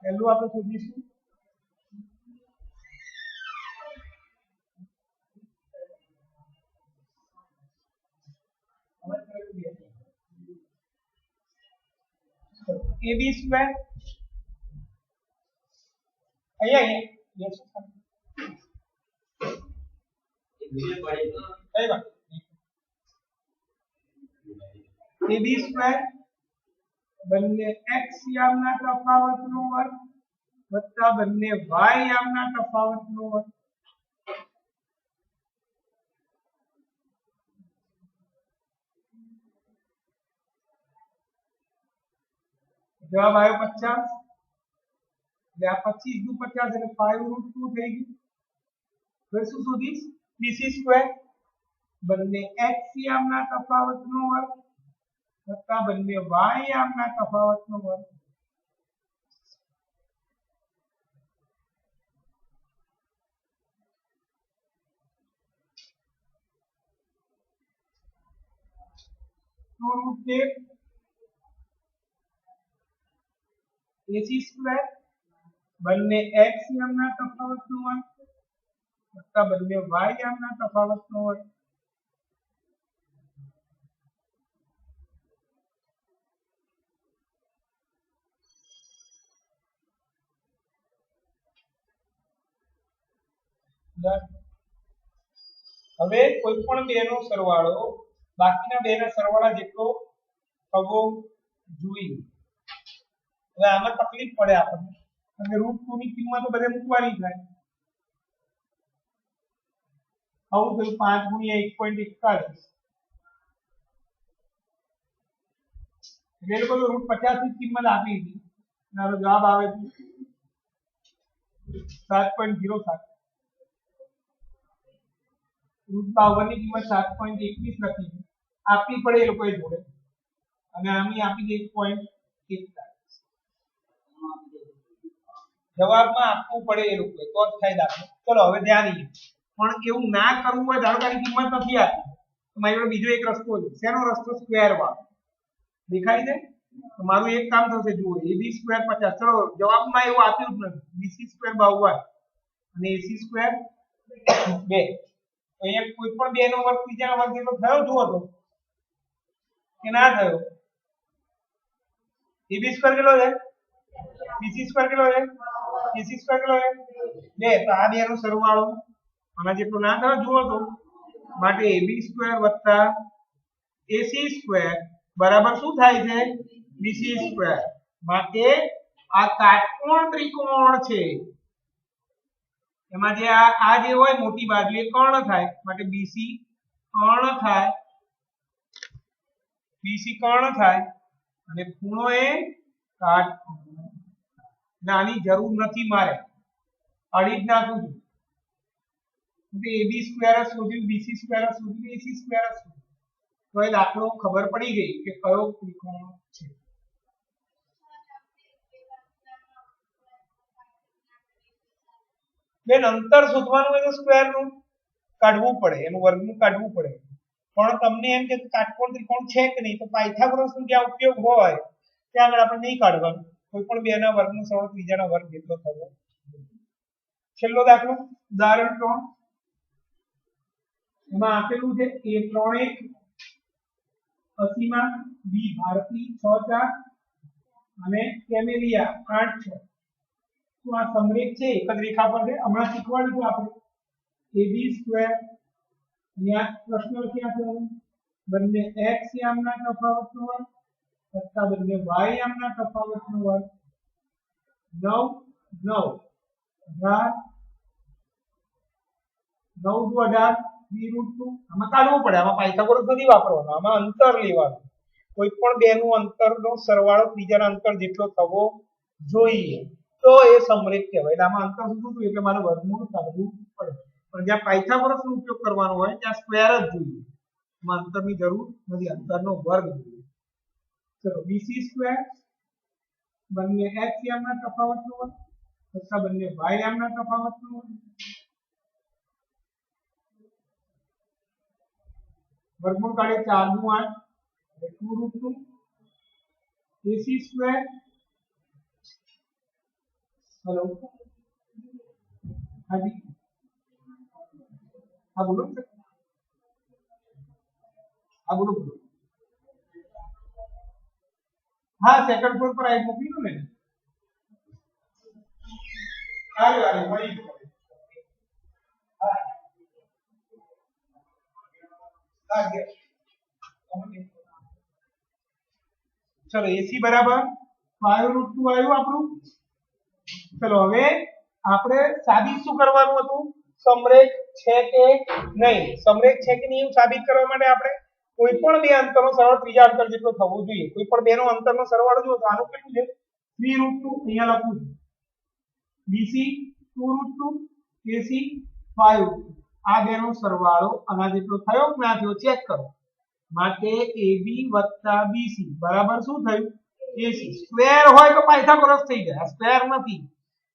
પહેલું આપણે શોધીશું ab સ્ક્વેર અહીંયા yes વિડિયો પડી તો કઈ વાત ab સ્ક્વેર બંને x યામના તફાવતનો વર્ગ વત્તા બંને y યામના તફાવતનો વર્ગ. જવાબ આવ્યો 50. એટલે આ 25 નું 50 એટલે 5√2 થઈ ગયું. હવે શું શોધીશ bc સ્ક્વેર બંને x યામના તફાવતનો વર્ગ વત્તા બંને y યામના તફાવતનો વર્ગ. ac સ્ક્વેર બંને x યામના તફાવતનો વર્ગ વત્તા બંને y યામના તફાવતનો વર્ગ. હવે કોઈ પણ બે નો સરવાળો બાકીના બે ના સરવાળા જેટલો થવો જોઈએ. હવે આમાં તકલીફ પડે આપણને અને √2 ની કિંમત બધે મૂકવાની થાય. આવું થયું 5 × 1.41 એટલે લોકો √50 ની કિંમત આપી હતી. મારો જવાબ આવે છે 7.07. √52 ની કિંમત 7.21 લખી આપવી પડે એ લોકોએ જોડે અને આની આપી દે 1.41. જવાબમાં આપવું પડે એ લોકોએ તો જ થાય દાખલો. ચલો હવે ધ્યાન દઈએ પણ એવું ના કરવું હોય ધારો કે આની કિંમત નથી આપી તો મારી જોડે બીજો એક રસ્તો છે. શેનો રસ્તો? સ્ક્વેર વાળો દેખાય છે. તો મારું એક કામ થશે જુઓ ab સ્ક્વેર 50. ચલો જવાબમાં એવું આપ્યું જ નથી. bc સ્ક્વેર 52 અને ac સ્ક્વેર 2. અહીંયા કોઈ પણ બે નો વર્ગ ત્રીજાનો વર્ગ જેટલો થયો જુઓ તો કે ના થયો. ab સ્ક્વેર કેટલો છે? bc સ્ક્વેર કેટલો છે? ac સ્ક્વેર કેટલો છે? 2. તો આ બે નો સરવાળો આના જેટલો ના થયો જુઓ તો માટે ab સ્ક્વેર વત્તા ac સ્ક્વેર બરાબર શું થાય છે? bc square. માટે આ કાટકોણ ત્રિકોણ છે એમાં જે આ જે હોય મોટી બાજુ એ કર્ણ થાય માટે bc કર્ણ થાય. bc કર્ણ થાય અને ખૂણો એ કાટખૂણો. નાની જરૂર નથી મારે અડી જ નાખું છું. ab સ્ક્વેર શોધ્યું bc સ્ક્વેર શોધ્યું ac સ્ક્વેર શોધ્યું તો એ દાખલો ખબર પડી ગઈ કે કયો ત્રિકોણ છે. બેન અંતર શોધવાનું હોય તો સ્ક્વેર નું કાઢવું પડે એનું વર્ગમૂળ કાઢવું પડે પણ તમને એમ કે કાટકોણ ત્રિકોણ છે કે નહીં તો પાયથાગોરસ નો જ્યાં ઉપયોગ હોય ત્યાં આગળ આપણે નહીં કાઢવાનું. કોઈ પણ બે ના વર્ગનો સરવાળો ત્રીજાના વર્ગ જેટલો થવો. છેલ્લો દાખલો ઉદાહરણ 3 એમાં આપેલું છે a 3 1 અસીમા b ભારતી 6 4 અને કેમેલિયા 8 6. તો આ સમરેખ છે એક જ રેખા પર છે. હમણાં શીખવાડ્યું આપણે ab સ્ક્વેર અહીંયા પ્રશ્ન લખ્યા છે બંને x યામના તફાવતનો વર્ગ વત્તા બંને y યામના તફાવતનો વર્ગ 9 9 18 9 દુ 18 3√2 આમાં કાઢવું પડે, આમાં પાયથાગોરસ નથી વાપરવાનો, આમાં અંતર લેવાનું, કોઈ પણ બે નું અંતરનો સરવાળો ત્રીજાના અંતર જેટલો થવો જોઈએ તો એ સમરેખ કહેવાય. એટલે આમાં અંતર શું થયું એટલે મારે વર્ગમૂળ કાઢવું પડે, પણ જ્યાં પાયથાગોરસનો ઉપયોગ કરવાનો હોય ત્યાં સ્ક્વેર જ જોઈએ, એમાં અંતરની જરૂર નથી, અંતરનો વર્ગ જોઈએ. ચલો BC સ્ક્વેર બંને x ના તફાવતનો વર્ગ તથા બંને y ના તફાવતનો વર્ગ, વર્ગમૂળ કાઢે 4 દુ 8 2√2 AC સ્ક્વેર. હેલો હાજી હા બોલો હા બોલો બોલો હા સેકન્ડ ફ્લોર પર આવી મોકલી દો ને. હાલો મળી ગયું. હા હા ચલો AC બરાબર 5√2 આવ્યું આપણું. ચલો હવે આપણે સાબિત શું કરવાનું હતું, સમરેખ છે કે નહીં, સમરેખ છે કે નહીં એવું સાબિત કરવા માટે આપણે કોઈ પણ બે અંતરનો સરવાળો ત્રીજા અંતર જેટલો થવો જોઈએ. કોઈ પણ બે નો અંતરનો સરવાળો જો તો આનું કેટલું છે 3√2, અહીંયા લખું છું BC 2√2 AC 5√2, આ બેનો સરવાળો આના જેટલો થયો કે ના થયો ચેક કરો. માટે AB + BC બરાબર શું થયું AC. સ્ક્વેર હોય તો પાયથાગોરસ થઈ જાય, સ્ક્વેર નથી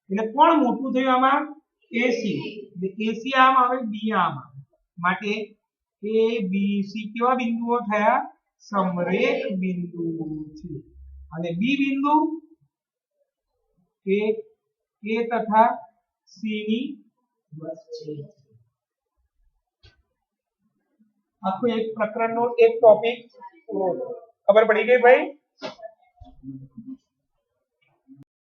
એટલે કોણ મોટું થયું આમાં AC. એટલે AC આમ આવે B આમ આવે, માટે ABC કેવા બિંદુઓ થયા સમરેખ બિંદુઓ છે. અને B બિંદુ એ A તથા C ની વચ્ચે. આખું એક પ્રકરણનો એક ટોપિક પૂરો. ખબર પડી ગઈ ભાઈ?